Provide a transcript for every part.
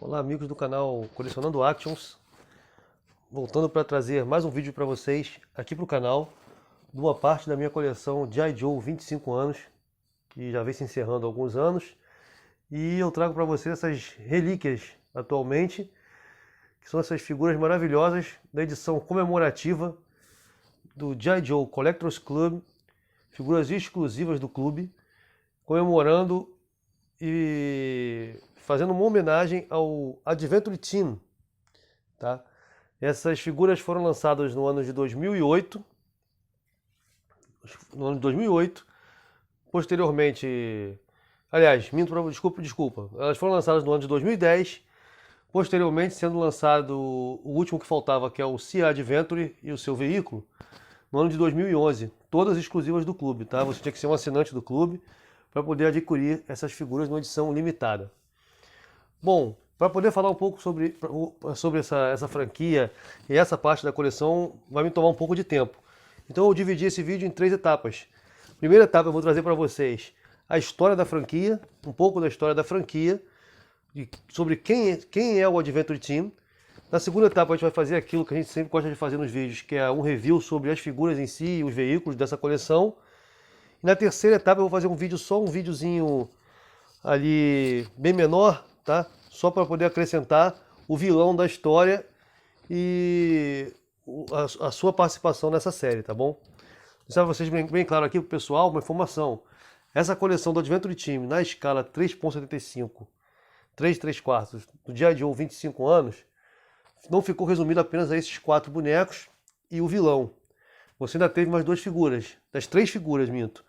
Olá amigos do canal Colecionando Actions, voltando para trazer mais um vídeo para vocês aqui para o canal de uma parte da minha coleção G.I. Joe 25 anos, que já vem se encerrando há alguns anos, e eu trago para vocês essas relíquias atualmente, que são essas figuras maravilhosas da edição comemorativa do G.I. Joe Collectors Club, figuras exclusivas do clube, comemorando e fazendo uma homenagem ao Adventure Team, tá? Essas figuras foram lançadas no ano de 2008, posteriormente, aliás, desculpa, elas foram lançadas no ano de 2010, posteriormente sendo lançado o último que faltava, que é o Sea Adventure e o seu veículo, no ano de 2011, todas exclusivas do clube, tá? Você tinha que ser um assinante do clube para poder adquirir essas figuras numa edição limitada. Bom, para poder falar um pouco sobre essa franquia e essa parte da coleção, vai me tomar um pouco de tempo. Então eu dividi esse vídeo em 3 etapas. Primeira etapa eu vou trazer para vocês a história da franquia, um pouco da história da franquia, sobre quem é o Adventure Team. Na segunda etapa a gente vai fazer aquilo que a gente sempre gosta de fazer nos vídeos, que é um review sobre as figuras em si e os veículos dessa coleção. E na terceira etapa eu vou fazer um vídeo, só um videozinho ali bem menor, tá? Só para poder acrescentar o vilão da história e a sua participação nessa série, tá bom? Deixar vocês bem claro aqui pro pessoal, uma informação. Essa coleção do Adventure Team na escala 3.75, 3/4 do G.I. Joe 25 anos, não ficou resumido apenas a esses 4 bonecos e o vilão. Você ainda teve mais 2 figuras, das 3 figuras, minto,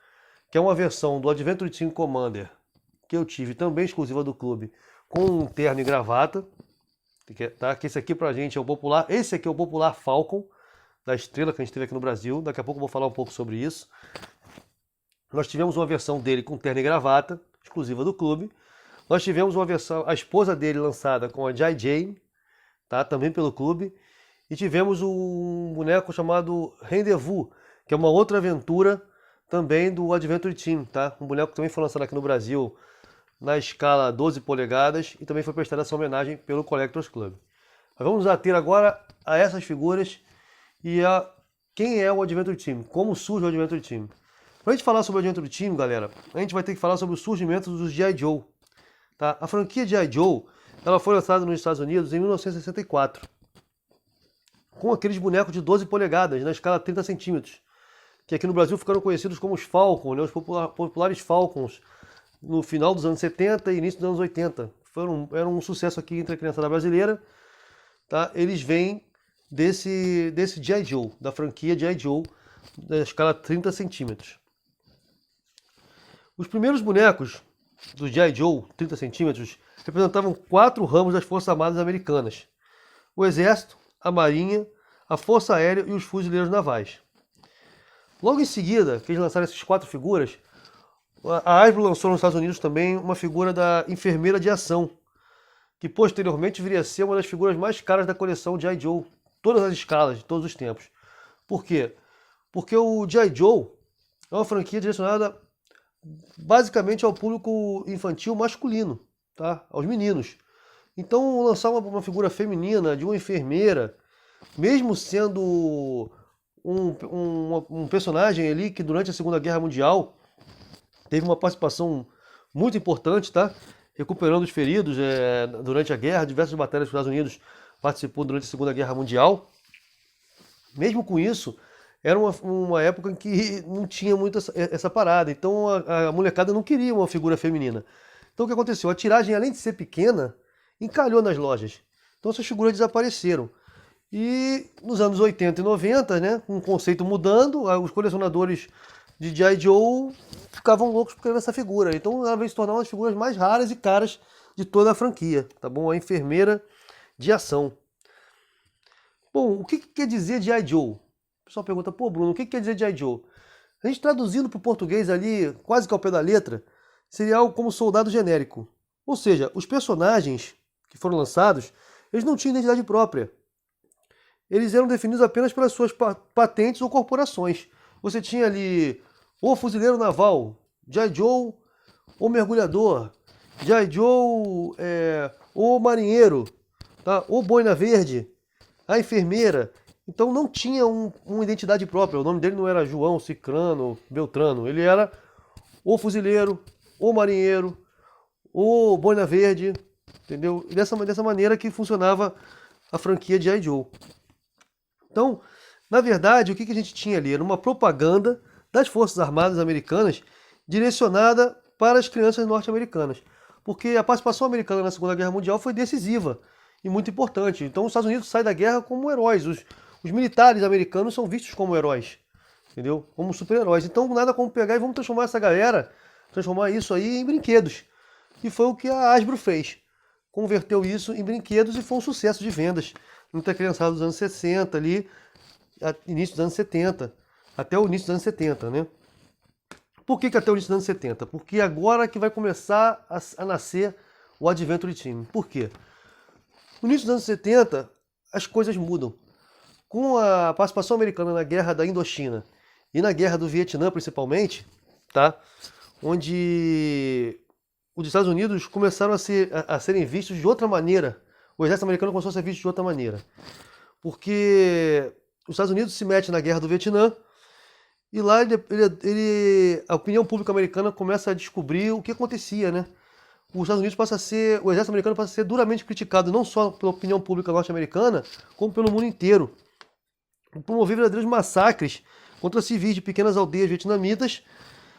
que é uma versão do Adventure Team Commander, que eu tive também exclusiva do clube, com um terno e gravata, tá? Que esse aqui pra gente é o popular, esse aqui é o popular Falcon, da Estrela, que a gente teve aqui no Brasil, daqui a pouco eu vou falar um pouco sobre isso. Nós tivemos uma versão dele com terno e gravata, exclusiva do clube. Nós tivemos uma versão, a esposa dele lançada com a G.I. Jane, tá? Também pelo clube. E tivemos um boneco chamado Rendezvous, que é uma outra aventura também do Adventure Team, tá? Um boneco que também foi lançado aqui no Brasil na escala 12 polegadas e também foi prestada essa homenagem pelo Collectors Club. Mas vamos ater agora a essas figuras e a quem é o Adventure Team, como surge o Adventure Team. Para a gente falar sobre o Adventure Team, galera, a gente vai ter que falar sobre o surgimento dos G.I. Joe. Tá? A franquia G.I. Joe, ela foi lançada nos Estados Unidos em 1964, com aqueles bonecos de 12 polegadas, na escala 30 centímetros, que aqui no Brasil ficaram conhecidos como os Falcons, né? Os populares Falcons, no final dos anos 70 e início dos anos 80. Eram um sucesso aqui entre a criançada brasileira. Tá? Eles vêm desse G.I. Joe, da franquia G.I. Joe, da escala 30 centímetros. Os primeiros bonecos do G.I. Joe, 30 centímetros, representavam 4 ramos das Forças Armadas Americanas: o Exército, a Marinha, a Força Aérea e os Fuzileiros Navais. Logo em seguida, que eles lançaram essas 4 figuras, a Hasbro lançou nos Estados Unidos também uma figura da Enfermeira de Ação, que posteriormente viria a ser uma das figuras mais caras da coleção G.I. Joe, todas as escalas, de todos os tempos. Por quê? Porque o G.I. Joe é uma franquia direcionada basicamente ao público infantil masculino, tá? Aos meninos. Então lançar uma figura feminina de uma enfermeira, mesmo sendo um personagem ali que durante a Segunda Guerra Mundial teve uma participação muito importante, tá? Recuperando os feridos durante a guerra, diversas batalhas dos Estados Unidos participou durante a Segunda Guerra Mundial. Mesmo com isso, era uma época em que não tinha muito essa parada, então a molecada não queria uma figura feminina. Então o que aconteceu? A tiragem, além de ser pequena, encalhou nas lojas. Então essas figuras desapareceram. E nos anos 80 e 90, né, com o conceito mudando, os colecionadores de G.I. Joe ficavam loucos por causa dessa figura. Então ela veio se tornar uma das figuras mais raras e caras de toda a franquia, tá bom? A Enfermeira de Ação. Bom, o que quer dizer G.I. Joe? O pessoal pergunta, pô Bruno, o que quer dizer G.I. Joe? A gente traduzindo para o português ali, quase que ao pé da letra, seria algo como soldado genérico. Ou seja, os personagens que foram lançados, eles não tinham identidade própria. Eles eram definidos apenas pelas suas patentes ou corporações. Você tinha ali o fuzileiro naval, G.I. Joe, o mergulhador, G.I. Joe, o marinheiro, tá? O boina verde, a enfermeira. Então não tinha uma identidade própria. O nome dele não era João, Cicrano, Beltrano. Ele era o fuzileiro, o marinheiro, o boina verde, entendeu? E dessa maneira que funcionava a franquia de G.I. Joe. Então, na verdade, o que a gente tinha ali? Era uma propaganda das Forças Armadas Americanas direcionada para as crianças norte-americanas. Porque a participação americana na Segunda Guerra Mundial foi decisiva e muito importante. Então, os Estados Unidos saem da guerra como heróis. Os militares americanos são vistos como heróis, entendeu? Como super-heróis. Então, nada como pegar e vamos transformar essa galera, transformar isso aí em brinquedos. E foi o que a Hasbro fez. Converteu isso em brinquedos e foi um sucesso de vendas. Muita criançada dos anos 60 ali, início dos anos 70, até o início dos anos 70, né? Por que até o início dos anos 70? Porque agora que vai começar a nascer o Adventure Team. Por quê? No início dos anos 70, as coisas mudam. Com a participação americana na guerra da Indochina e na guerra do Vietnã, principalmente, tá? Onde os Estados Unidos começaram a serem vistos de outra maneira. O exército americano começou a ser visto de outra maneira. Porque os Estados Unidos se mete na guerra do Vietnã e lá a opinião pública americana começa a descobrir o que acontecia, né? Os Estados Unidos o exército americano passa a ser duramente criticado não só pela opinião pública norte-americana, como pelo mundo inteiro. Promover verdadeiros massacres contra civis de pequenas aldeias vietnamitas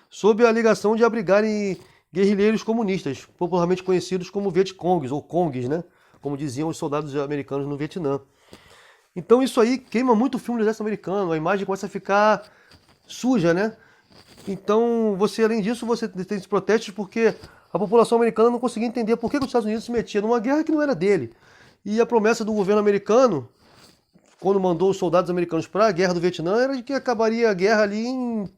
sob a alegação de abrigarem guerrilheiros comunistas, popularmente conhecidos como Vietcongs ou Kongs, né? Como diziam os soldados americanos no Vietnã. Então isso aí queima muito o filme do exército americano, a imagem começa a ficar suja, né? Então, além disso, você tem esses protestos porque a população americana não conseguia entender por que os Estados Unidos se metia numa guerra que não era dele. E a promessa do governo americano, quando mandou os soldados americanos para a guerra do Vietnã, era de que acabaria a guerra ali em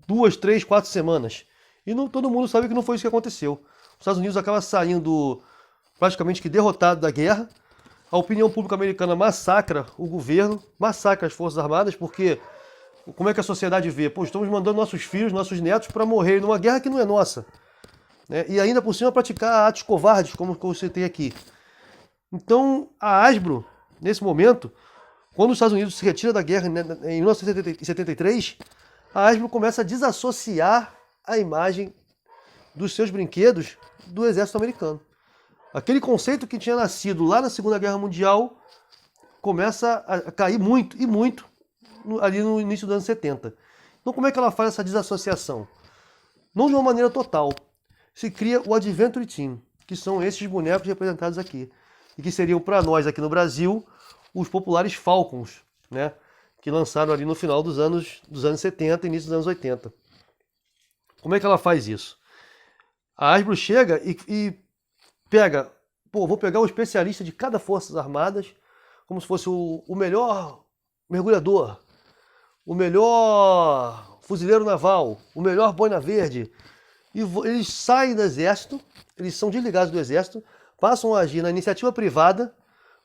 2, 3, 4 semanas. E todo mundo sabe que não foi isso que aconteceu. Os Estados Unidos acaba saindo praticamente que derrotado da guerra. A opinião pública americana massacra o governo, massacra as Forças Armadas, porque como é que a sociedade vê? Pô, estamos mandando nossos filhos, nossos netos para morrer numa guerra que não é nossa. Né? E ainda por cima praticar atos covardes, como eu citei aqui. Então, a Hasbro, nesse momento, quando os Estados Unidos se retira da guerra em 1973, a Hasbro começa a desassociar a imagem dos seus brinquedos do exército americano. Aquele conceito que tinha nascido lá na Segunda Guerra Mundial começa a cair muito, e muito, ali no início dos anos 70. Então como é que ela faz essa desassociação? Não de uma maneira total. Se cria o Adventure Team, que são esses bonecos representados aqui. E que seriam para nós aqui no Brasil os populares Falcons, né? Que lançaram ali no final dos anos 70 e início dos anos 80. Como é que ela faz isso? A Hasbro chega e pega, vou pegar o especialista de cada Forças Armadas, como se fosse o melhor mergulhador, o melhor fuzileiro naval, o melhor boina verde. E eles saem do exército, eles são desligados do exército, passam a agir na iniciativa privada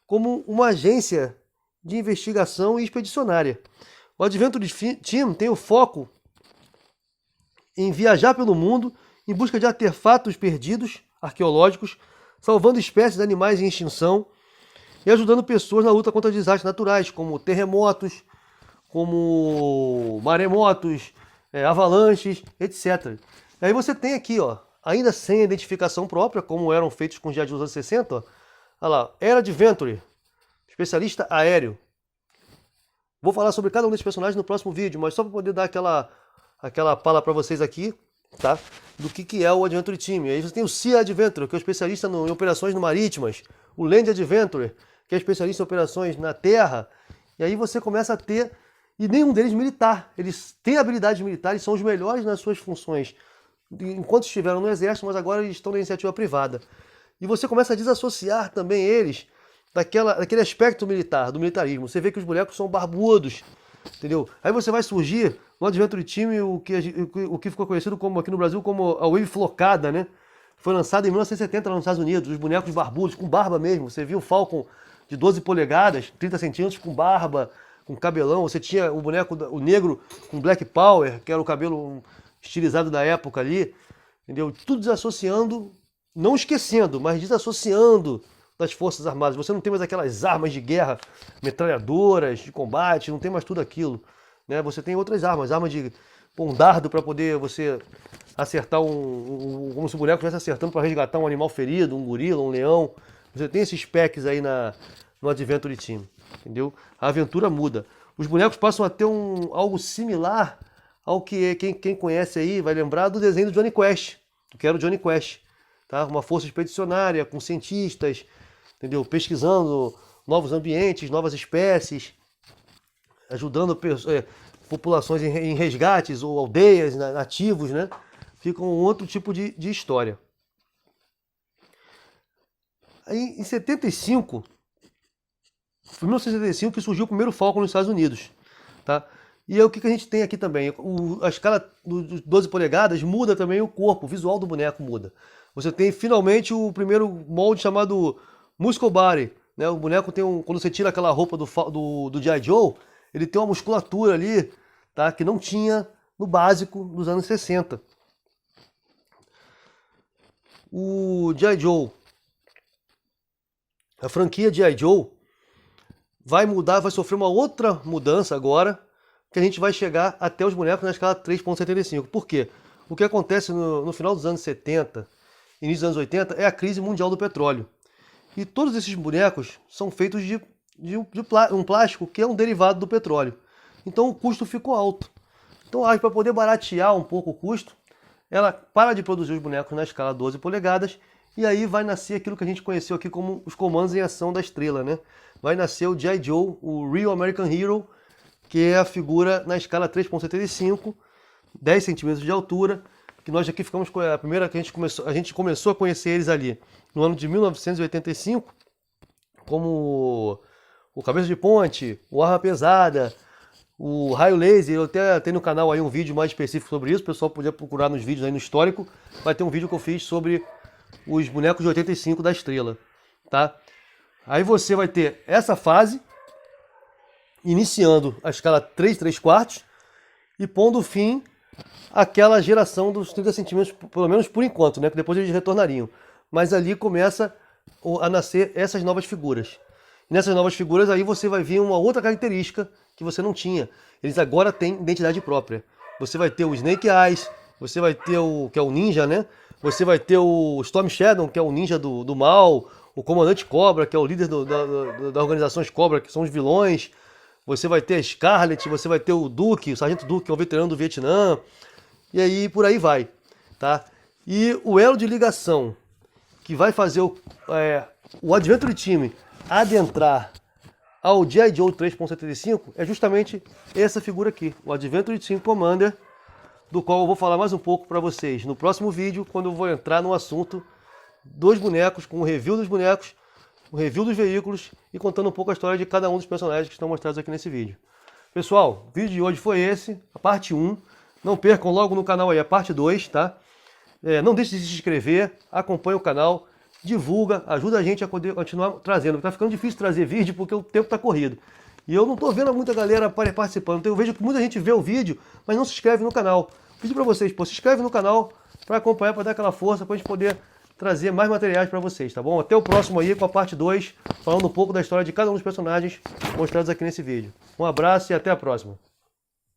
como uma agência de investigação e expedicionária. O Adventure Team tem o foco em viajar pelo mundo em busca de artefatos perdidos, arqueológicos, salvando espécies de animais em extinção e ajudando pessoas na luta contra desastres naturais, como terremotos, como maremotos, avalanches, etc. E aí você tem aqui, ó, ainda sem identificação própria, como eram feitos com os G.I. Joe dos anos 60, ó, olha lá, Air Adventure, especialista aéreo. Vou falar sobre cada um desses personagens no próximo vídeo, mas só para poder dar aquela pala para vocês aqui, tá? Do que é o Adventure Team. E aí você tem o Sea Adventure, que é o especialista em operações marítimas, o Land Adventure, que é especialista em operações na terra. E aí você começa a ter, e nenhum deles militar. Eles têm habilidades militares, são os melhores nas suas funções, enquanto estiveram no exército, mas agora eles estão na iniciativa privada. E você começa a desassociar também eles daquele aspecto militar, do militarismo. Você vê que os bonecos são barbudos, entendeu? Aí você vai surgir no Adventure Team o que ficou conhecido como, aqui no Brasil como a Wave Flocada, né? Foi lançado em 1970 lá nos Estados Unidos, os bonecos barbudos, com barba mesmo. Você viu o Falcon de 12 polegadas, 30 centímetros, com barba, com cabelão. Você tinha o boneco, o negro com Black Power, que era o cabelo estilizado da época ali, entendeu? Tudo desassociando não esquecendo, mas desassociando das Forças Armadas. Você não tem mais aquelas armas de guerra, metralhadoras de combate, não tem mais tudo aquilo, né? Você tem outras armas, arma de um dardo para poder você acertar como se o boneco estivesse acertando para resgatar um animal ferido, um gorila, um leão. Você tem esses packs aí no Adventure Team, entendeu? A aventura muda. Os bonecos passam a ter algo similar ao que quem conhece aí vai lembrar do desenho do Jonny Quest, que era o Jonny Quest, tá? Uma força expedicionária com cientistas, entendeu? Pesquisando novos ambientes, novas espécies, ajudando populações em resgates ou aldeias, nativos, né? Fica um outro tipo de história. Aí, em 75, foi em 1975 que surgiu o primeiro Falcon nos Estados Unidos, tá? E o que a gente tem aqui também? A escala dos 12 polegadas muda também o corpo, o visual do boneco muda. Você tem finalmente o primeiro molde chamado Muscle Body, né? O boneco tem quando você tira aquela roupa do G.I. Joe, ele tem uma musculatura ali, tá? Que não tinha no básico dos anos 60. O G.I. Joe, a franquia G.I. Joe, vai mudar, vai sofrer uma outra mudança agora, que a gente vai chegar até os bonecos na escala 3.75. Por quê? O que acontece no final dos anos 70, início dos anos 80, é a crise mundial do petróleo. E todos esses bonecos são feitos de um plástico que é um derivado do petróleo. Então o custo ficou alto. Então para poder baratear um pouco o custo, ela para de produzir os bonecos na escala 12 polegadas e aí vai nascer aquilo que a gente conheceu aqui como os comandos em ação da estrela, né? Vai nascer o G.I. Joe, o Real American Hero, que é a figura na escala 3.75, 10 centímetros de altura, que nós aqui ficamos com a primeira que a gente começou a conhecer eles ali no ano de 1985, como o Cabeça de Ponte, o Arma Pesada, o Raio Laser. Eu até tenho no canal aí um vídeo mais específico sobre isso, o pessoal podia procurar nos vídeos aí no histórico, vai ter um vídeo que eu fiz sobre os bonecos de 85 da estrela, tá? Aí você vai ter essa fase, iniciando a escala 3/3/4 e pondo fim àquela geração dos 30 centímetros, pelo menos por enquanto, né? Que depois eles retornariam. Mas ali começa a nascer essas novas figuras. E nessas novas figuras aí você vai ver uma outra característica que você não tinha. Eles agora têm identidade própria. Você vai ter o Snake Eyes, você vai ter que é o ninja, né? Você vai ter o Storm Shadow, que é o ninja do mal, o Comandante Cobra, que é o líder da organização Cobra, que são os vilões. Você vai ter a Scarlet, você vai ter o Duke, o Sargento Duke, que é o veterano do Vietnã. E aí por aí vai, tá? E o elo de ligação que vai fazer o Adventure Team adentrar ao G.I. Joe 3.75 é justamente essa figura aqui, o Adventure Team Commander, do qual eu vou falar mais um pouco para vocês no próximo vídeo, quando eu vou entrar no assunto dos bonecos, com o review dos bonecos, o review dos veículos e contando um pouco a história de cada um dos personagens que estão mostrados aqui nesse vídeo. Pessoal, o vídeo de hoje foi esse, a parte 1. Não percam logo no canal aí a parte 2, tá? Não deixe de se inscrever, acompanhe o canal, divulga, ajuda a gente a poder continuar trazendo. Tá ficando difícil trazer vídeo porque o tempo tá corrido. E eu não tô vendo muita galera participando. Então eu vejo que muita gente vê o vídeo, mas não se inscreve no canal. Pedi para vocês, se inscreve no canal para acompanhar, para dar aquela força, para a gente poder trazer mais materiais para vocês, tá bom? Até o próximo aí com a parte 2, falando um pouco da história de cada um dos personagens mostrados aqui nesse vídeo. Um abraço e até a próxima.